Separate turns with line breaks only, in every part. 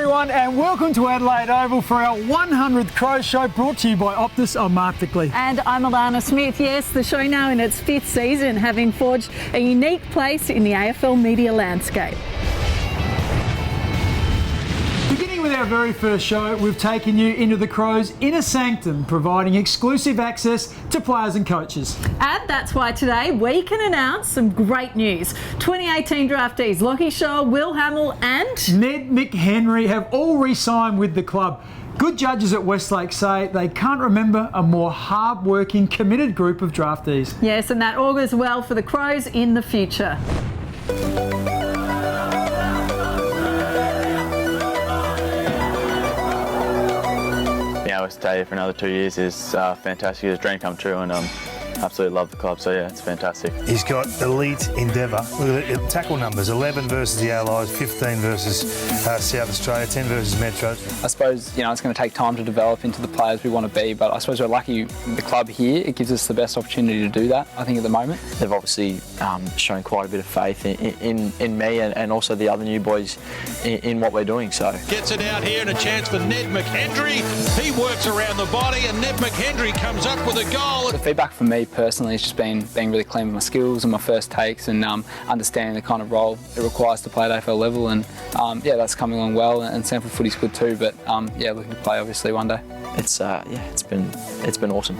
everyone, and welcome to Adelaide Oval for our 100th Crows Show, brought to you by Optus. I'm Mark BICKLEY.
And I'm ALANA Smith. Yes, the show now in its 5th season, having forged a unique place in the AFL media landscape.
Beginning with our very first show, we've taken you into the Crows' inner sanctum, providing exclusive access to players and coaches.
And that's why today we can announce some great news. 2018 draftees Lockie Shaw, Will Hamill and
Ned McHenry have all re-signed with the club. Good judges at Westlake say they can't remember a more hard-working, committed group of draftees.
Yes, and that augurs well for the Crows in the future.
To stay here for another 2 years is fantastic. It's a dream come true, and absolutely love the club. So yeah, it's fantastic.
He's got elite endeavour. Look at the tackle numbers: 11 versus the Allies, 15 versus South Australia, 10 versus Metro.
I suppose it's going to take time to develop into the players we want to be, but I suppose we're lucky the club here. It gives us the best opportunity to do that. I think at the moment
They've obviously shown quite a bit of faith in me and also the other new boys in what we're doing. So
gets it out here and a chance for Ned McHenry. He works around the body and Ned McHenry comes up with a goal.
The feedback from me personally has just been being really clean with my skills and my first takes, and understanding the kind of role it requires to play at AFL level, and that's coming along well, and sample footy's good too, but looking to play obviously one day.
it's been awesome.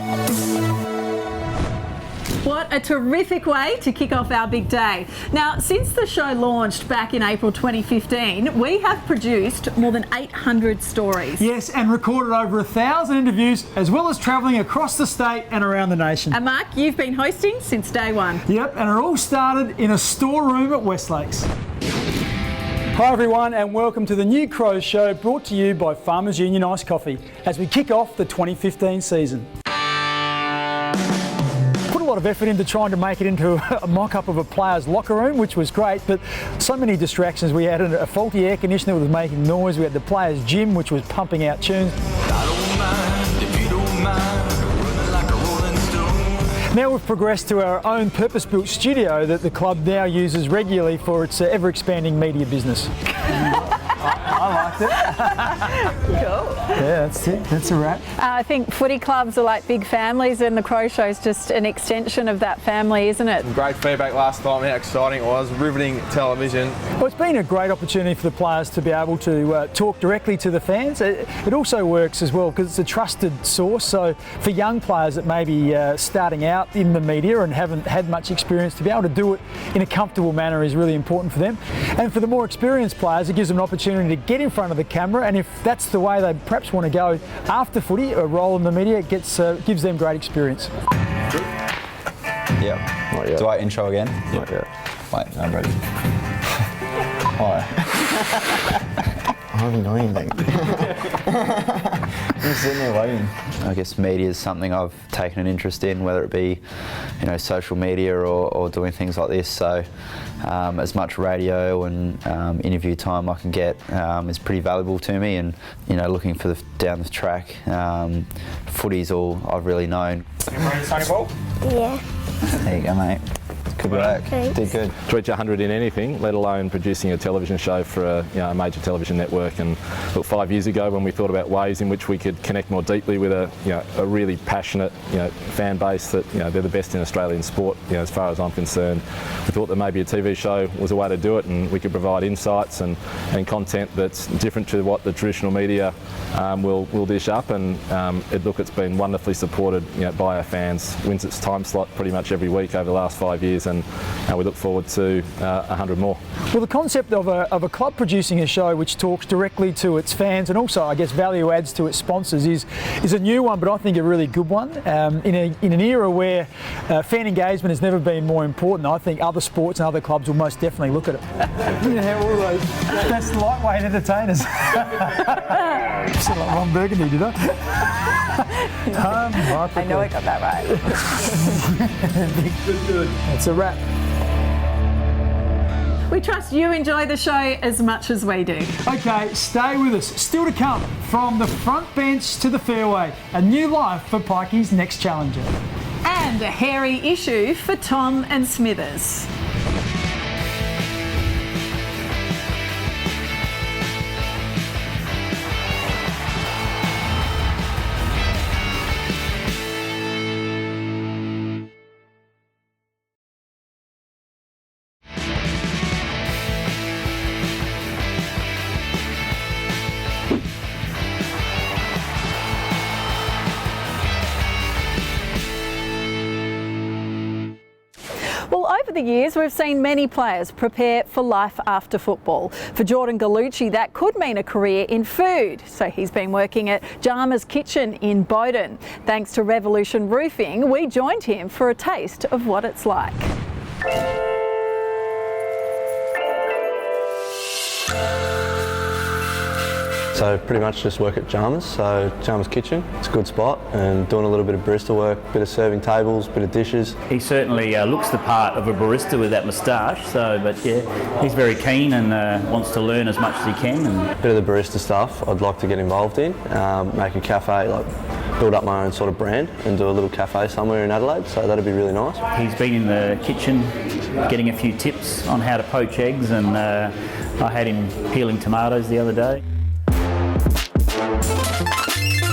What a terrific way to kick off our big day. Now, since the show launched back in April 2015, we have produced more than 800 stories.
Yes, and recorded over 1,000 interviews, as well as travelling across the state and around the nation.
And Mark, you've been hosting since day one.
Yep, and it all started in a storeroom at Westlakes. Hi everyone, and welcome to the new Crows Show, brought to you by Farmers Union Iced Coffee, as we kick off the 2015 season. Put a lot of effort into trying to make it into a mock-up of a player's locker room, which was great, but so many distractions. We had a faulty air conditioner that was making noise. We had the players' gym, which was pumping out tunes. Now we've progressed to our own purpose-built studio that the club now uses regularly for its ever-expanding media business. I liked it.
Cool.
Yeah, that's it. That's a wrap.
I think footy clubs are like big families, and the Crow Show's just an extension of that family, isn't it?
Great feedback last time, how exciting it was, riveting television.
Well, it's been a great opportunity for the players to be able to talk directly to the fans. It also works as well because it's a trusted source, so for young players that may be starting out in the media and haven't had much experience, to be able to do it in a comfortable manner is really important for them. And for the more experienced players, it gives them an opportunity to get in front of the camera, and if that's the way they perhaps want to go after footy, a role in the media, it gives them great experience.
Yeah.
Not yet.
Do I intro again?
Not yet.
Wait, I'm ready. Hi.
I haven't done anything.
I'm just sitting there waiting. I guess media is something I've taken an interest in, whether it be, social media or doing things like this. So as much radio and interview time I can get is pretty valuable to me. And looking for down the track, footy's all I've really known.
You ready to Sonny Ball?
Yeah.
There you go, mate. Good work.
Thanks.
Did good.
To reach 100 in anything, let alone producing a television show for a major television network. And look, 5 years ago, when we thought about ways in which we could connect more deeply with a really passionate fan base that they're the best in Australian sport, as far as I'm concerned, we thought that maybe a TV show was a way to do it, and we could provide insights and content that's different to what the traditional media will dish up. And it's been wonderfully supported by our fans. Wins its time slot pretty much every week over the last 5 years, and we look forward to 100 more.
Well, the concept of a club producing a show which talks directly to its fans and also, I guess, value adds to its sponsors is a new one, but I think a really good one. In an era where fan engagement has never been more important, I think other sports and other clubs will most definitely look at it. All those that's lightweight entertainers. Sound like Ron Burgundy, did I?
I know I got that right.
Good. That's a wrap.
We trust you enjoy the show as much as we do.
Okay, stay with us. Still to come, from the front bench to the fairway, a new life for Pyke's next challenger.
And a hairy issue for Tom and Smithers. the years, we've seen many players prepare for life after football. For Jordan Gallucci, that could mean a career in food. So he's been working at Jarmer's Kitchen in Bowden. Thanks to Revolution Roofing, we joined him for a taste of what it's like.
So pretty much just work at Jarmer's, so Jarmer's Kitchen. It's a good spot, and doing a little bit of barista work, bit of serving tables, bit of dishes.
He certainly looks the part of a barista with that moustache, but yeah, he's very keen and wants to learn as much as he can. And
Bit of the barista stuff I'd like to get involved in, make a cafe, build up my own sort of brand and do a little cafe somewhere in Adelaide, so that'd be really nice.
he's been in the kitchen getting a few tips on how to poach eggs, and I had him peeling tomatoes the other day.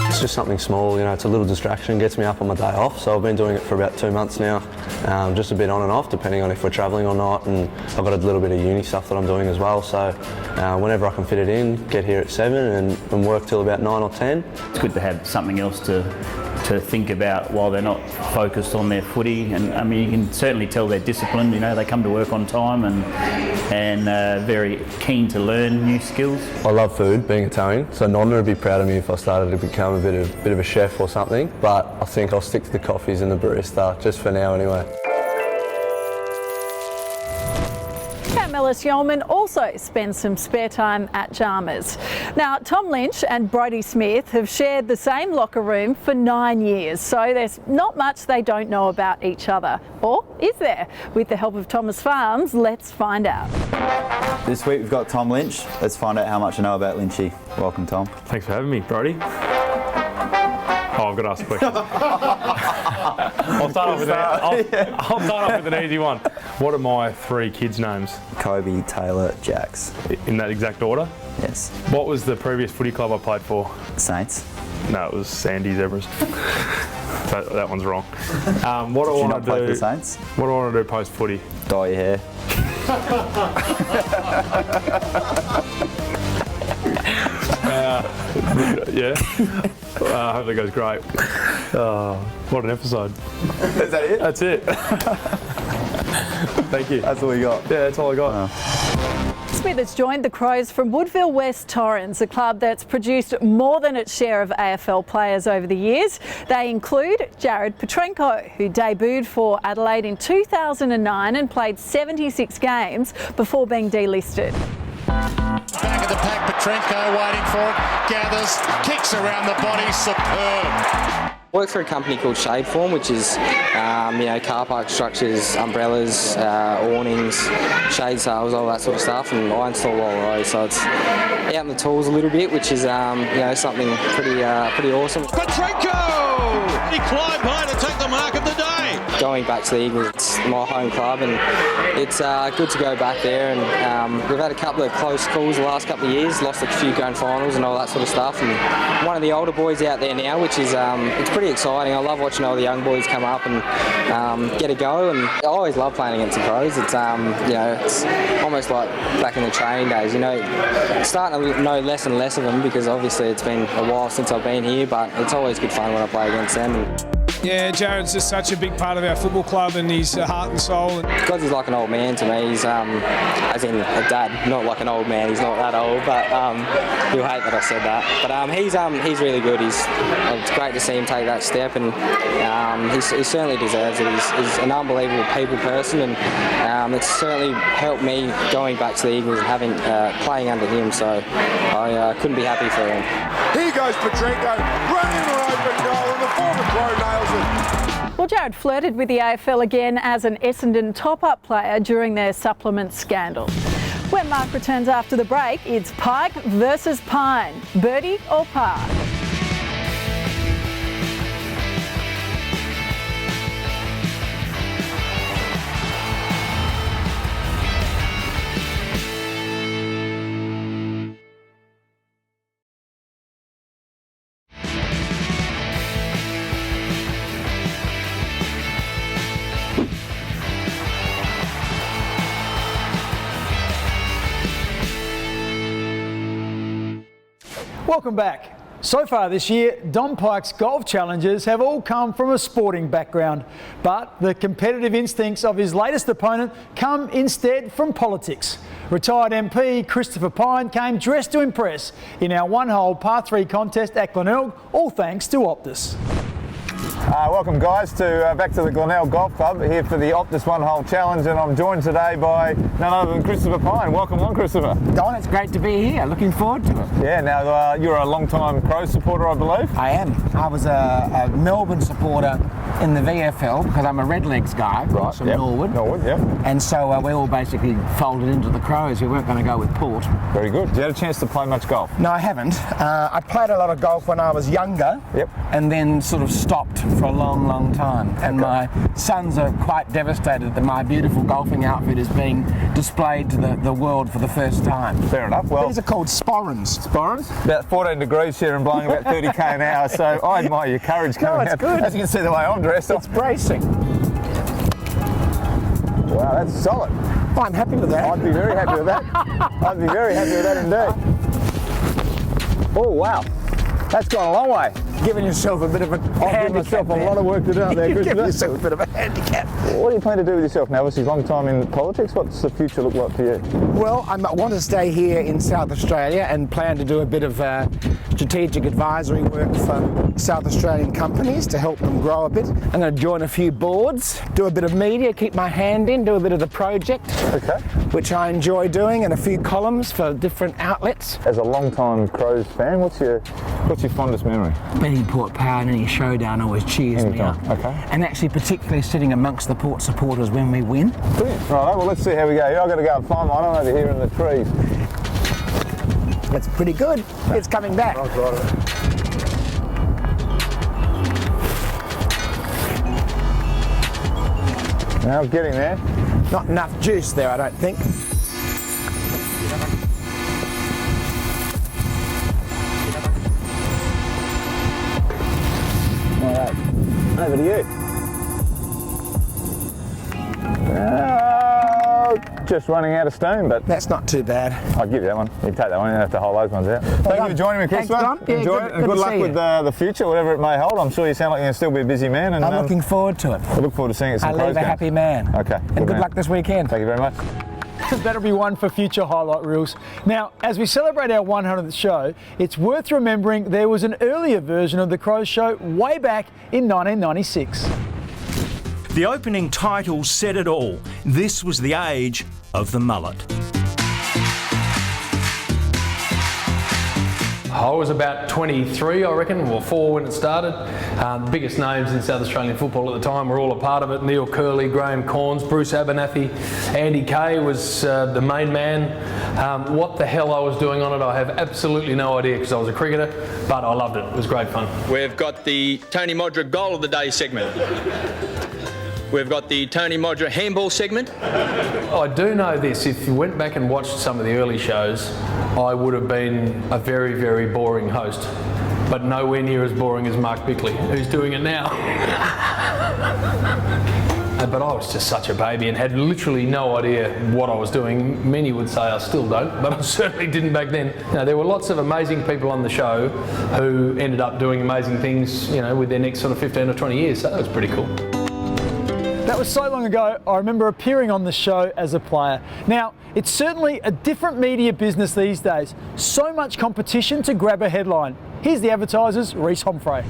It's just something small, it's a little distraction, gets me up on my day off, so I've been doing it for about 2 months now, just a bit on and off depending on if we're travelling or not, and I've got a little bit of uni stuff that I'm doing as well, so whenever I can fit it in, get here at 7 and work till about 9 or 10.
It's good to have something else to think about while they're not focused on their footy, and I mean you can certainly tell they're disciplined, they come to work on time and very keen to learn new skills.
I love food, being Italian, so Nonna would be proud of me if I started to become a bit of a chef or something, but I think I'll stick to the coffees and the barista, just for now anyway.
Ellis Yeoman also spends some spare time at Jarmer's. Now, Tom Lynch and Brodie Smith have shared the same locker room for 9 years, so there's not much they don't know about each other. Or is there? With the help of Thomas Farms, let's find out.
This week we've got Tom Lynch. Let's find out how much I know about Lynchy. Welcome, Tom.
Thanks for having me, Brodie. Oh, I've got to ask a question. I'll start off with an easy one. What are my 3 kids' names?
Kobe, Taylor, Jax.
In that exact order?
Yes.
What was the previous footy club I played for?
Saints.
No, it was Sandy Zebras. that one's wrong. What do I want to do?
The Saints?
What do I want to do post footy?
Dye your hair.
Yeah. I hope that goes great. What an episode.
Is that it?
That's it. Thank you.
That's all we got?
Yeah, that's all I got.
Smith has joined the Crows from Woodville West Torrens, a club that's produced more than its share of AFL players over the years. They include Jared Petrenko, who debuted for Adelaide in 2009 and played 76 games before being delisted.
Back of the pack, Petrenko waiting for it, gathers, kicks around the body, superb.
Work for a company called Shadeform, which is, car park structures, umbrellas, awnings, shade sails, all that sort of stuff, and I install all those. So it's out in the tools a little bit, which is, something pretty awesome.
Petrenko! He climbed high to take the mark of the day.
Going back to the Eagles, it's my home club, and it's good to go back there. And we've had a couple of close calls the last couple of years, lost a few grand finals and all that sort of stuff. And one of the older boys out there now, which is it's pretty exciting. I love watching all the young boys come up and get a go. And I always love playing against the Crows. It's it's almost like back in the training days. Starting to know less and less of them because obviously it's been a while since I've been here, but it's always good fun when I play against them.
Yeah, Jared's just such a big part of our football club and his heart and soul.
Because he's like an old man to me. He's, as in a dad, not like an old man. He's not that old, but he'll hate that I said that. But he's really good. It's great to see him take that step, and he certainly deserves it. He's an unbelievable people person, and it's certainly helped me going back to the Eagles and having playing under him. So I couldn't be happy for him.
Here goes Petrenko, running an open goal, and the former Crow nails it.
Well, Jared flirted with the AFL again as an Essendon top-up player during their supplement scandal. When Mark returns after the break, it's Pyke versus Pyne. Birdie or par?
Welcome back. So far this year, Don Pyke's golf challenges have all come from a sporting background, but the competitive instincts of his latest opponent come instead from politics. Retired MP Christopher Pyne came dressed to impress in our one-hole par 3 contest at Glenelg, all thanks to Optus.
Welcome guys back to the Glenelg Golf Club here for the Optus one-hole challenge, and I'm joined today by none other than Christopher Pyne. Welcome on, Christopher.
Don, it's great to be here. Looking forward to it.
Yeah, now you're a long-time Crows supporter, I believe.
I am. I was a Melbourne supporter in the VFL because I'm a Redlegs guy, right, from Norwood.
Norwood, yep.
And so we all basically folded into the Crows. We weren't going to go with Port.
Very good. Did you have a chance to play much golf?
No, I haven't. I played a lot of golf when I was younger.
Yep.
And then sort of stopped for a long, long time. And my sons are quite devastated that my beautiful golfing outfit is being displayed to the world for the first time.
Fair enough. Well,
these are called sporrans.
Sporrans? About 14 degrees here and blowing about 30k an hour, so I admire your courage coming out.
Good.
As you can see the way I'm dressed.
It's bracing.
Wow, that's solid.
Oh, I'm happy with that.
I'd be very happy with that. I'd be very happy with that indeed. Oh, wow. That's gone a long way.
Giving yourself a bit of a handicap.
I've given myself a lot of work to do out there,
You're
Christopher.
giving yourself a bit of a handicap.
What do you plan to do with yourself now? Obviously, long time in politics. What's the future look like for you?
Well, I want to stay here in South Australia and plan to do a bit of strategic advisory work for South Australian companies to help them grow a bit. I'm going to join a few boards, do a bit of media, keep my hand in, do a bit of the project, which I enjoy doing, and a few columns for different outlets.
As a long-time Crows fan, what's your fondest memory?
Betting Port Power in any showdown always cheers me up.
Okay.
And actually particularly sitting amongst the Port supporters when we win.
Brilliant. Right, well, let's see how we go. I've got to go and find mine. I'm over here in the trees.
That's pretty good. It's coming back.
Now I'm getting there.
Not enough juice there, I don't think.
All right, over to you. Just running out of steam, but
that's not too bad.
I'll give you that one. You can take that one. You don't have to hold those ones out. Thank you for joining me, Christopher.
Thanks, Don. Yeah,
enjoy it. And good luck with the future, whatever it may hold. I'm sure you sound like you're going to still be a busy man. And
I'm looking forward to it.
I look forward to seeing it.
I leave a happy man.
Okay.
And good luck this weekend.
Thank you very much.
That'll be one for future highlight reels. Now, as we celebrate our 100th show, it's worth remembering there was an earlier version of the Crows show way back in 1996.
The opening title said it all. This was the age of the mullet.
I was about 23, I reckon, or 4 when it started. The biggest names in South Australian football at the time were all a part of it. Neil Curley, Graham Corns, Bruce Abernathy, Andy Kay was the main man. What the hell I was doing on it, I have absolutely no idea because I was a cricketer, but I loved it. It was great fun.
We've got the Tony Modra Goal of the Day segment. We've got the Tony Modra handball segment.
I do know this, if you went back and watched some of the early shows, I would have been a very, very boring host, but nowhere near as boring as Mark Bickley, who's doing it now. But I was just such a baby and had literally no idea what I was doing. Many would say I still don't, but I certainly didn't back then. Now, there were lots of amazing people on the show who ended up doing amazing things, you know, with their next sort of 15 or 20 years, so that was pretty cool.
That was so long ago, I remember appearing on the show as a player. Now, it's certainly a different media business these days. So much competition to grab a headline. Here's the advertisers, REECE, HOMFRAY.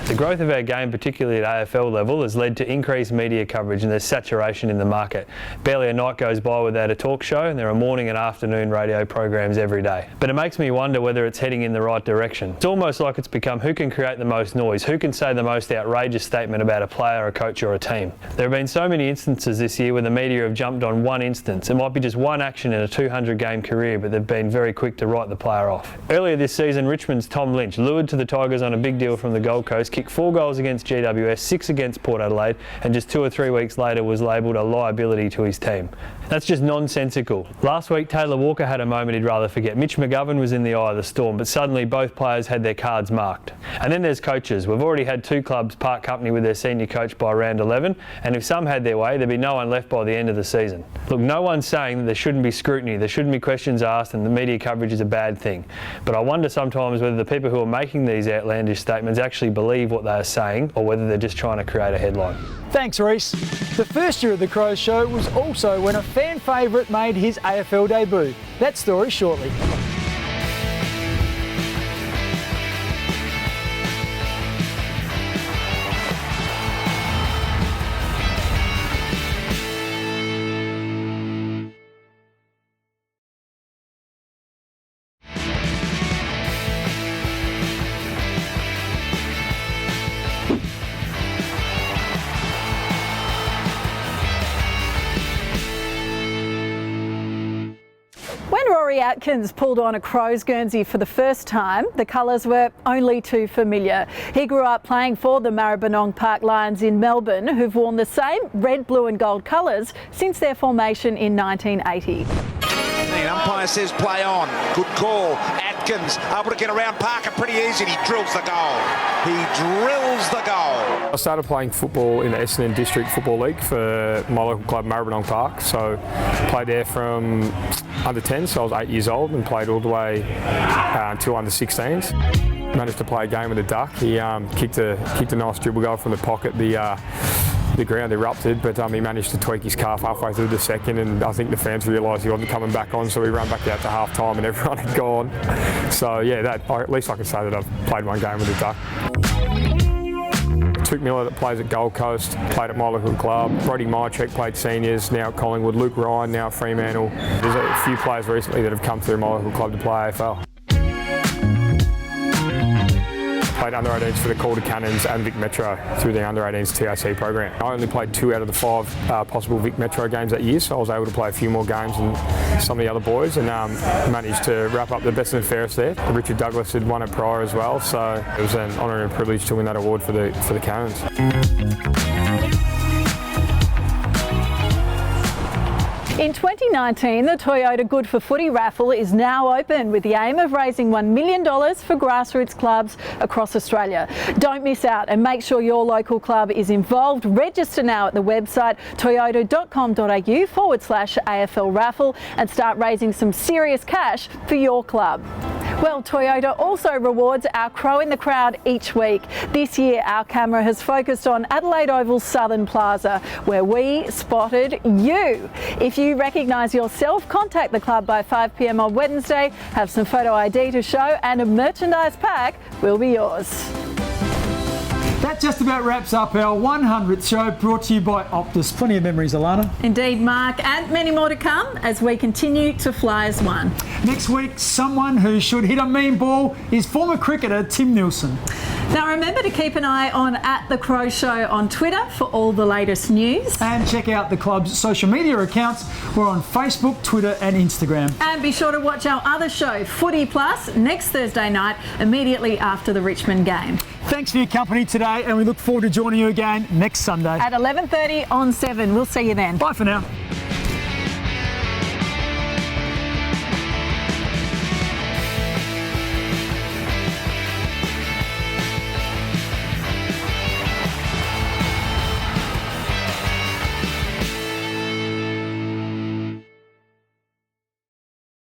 The growth of our game, particularly at AFL level, has led to increased media coverage and there's saturation in the market. Barely a night goes by without a talk show, and there are morning and afternoon radio programs every day. But it makes me wonder whether it's heading in the right direction. It's almost like it's become who can create the most noise, who can say the most outrageous statement about a player, a coach or a team. There have been so many instances this year where the media have jumped on one instance. It might be just one action in a 200-game career, but they've been very quick to write the player off. Earlier this season, Richmond's Tom Lynch, lured to the Tigers on a big deal from the Gold Coast, kicked 4 goals against GWS, 6 against Port Adelaide, and just 2 or 3 weeks later was labelled a liability to his team. That's just nonsensical. Last week, Taylor Walker had a moment he'd rather forget. Mitch McGovern was in the eye of the storm, but suddenly both players had their cards marked. And then there's coaches. We've already had 2 clubs part company with their senior coach by round 11, and if some had their way, there'd be no one left by the end of the season. Look, no one's saying that there shouldn't be scrutiny, there shouldn't be questions asked, and the media coverage is a bad thing. But I wonder sometimes whether the people who are making these outlandish statements actually believe what they are saying, or whether they're just trying to create a headline.
Thanks, Reece. The first year of the Crows show was also when a fan favourite made his AFL debut. That story shortly.
When Rory Atkins pulled on a Crows Guernsey for the first time, the colours were only too familiar. He grew up playing for the Maribyrnong Park Lions in Melbourne, who've worn the same red, blue and gold colours since their formation in 1980.
The umpire says play on. Good call. Atkins able to get around Parker pretty easy. He drills the goal. He drills the goal.
I started playing football in the Essendon District Football League for my local club, Maribyrnong Park. So played there from under 10, so I was 8 years old, and played all the way until under 16s. Managed to play a game with a duck. He kicked a nice dribble goal from the pocket. The ground erupted, but he managed to tweak his calf halfway through the second, and I think the fans realised he wasn't coming back on, so we ran back out to half time and everyone had gone. So yeah, at least I can say that I've played one game with a duck. Took Miller, that plays at Gold Coast, played at my local club. Brodie Mychek played seniors, now at Collingwood. Luke Ryan, now at Fremantle. There's a few players recently that have come through my local club to play AFL. Played under-18s for the Calder Cannons and Vic Metro through the under-18s TAC program. I only played 2 out of the 5 possible Vic Metro games that year, so I was able to play a few more games than some of the other boys, and managed to wrap up the best and fairest there. Richard Douglas had won it prior as well, so it was an honour and privilege to win that award for the Cannons.
In 2019, the Toyota Good for Footy raffle is now open with the aim of raising $1 million for grassroots clubs across Australia. Don't miss out and make sure your local club is involved. Register now at the website toyota.com.au/AFL raffle and start raising some serious cash for your club. Well, Toyota also rewards our Crow in the Crowd each week. This year, our camera has focused on Adelaide Oval's Southern Plaza, where we spotted you. If you recognise yourself, contact the club by 5 p.m. on Wednesday, have some photo ID to show, and a merchandise pack will be yours.
That just about wraps up our 100th show, brought to you by Optus. Plenty of memories, Alana.
Indeed, Mark, and many more to come as we continue to fly as one.
Next week, someone who should hit a mean ball is former cricketer Tim Nielsen.
Now remember to keep an eye on @The Crow Show on Twitter for all the latest news.
And check out the club's social media accounts. We're on Facebook, Twitter and Instagram.
And be sure to watch our other show, Footy Plus, next Thursday night, immediately after the Richmond game.
Thanks for your company today, and we look forward to joining you again next Sunday
at 11:30 on 7. We'll see you then.
Bye for now.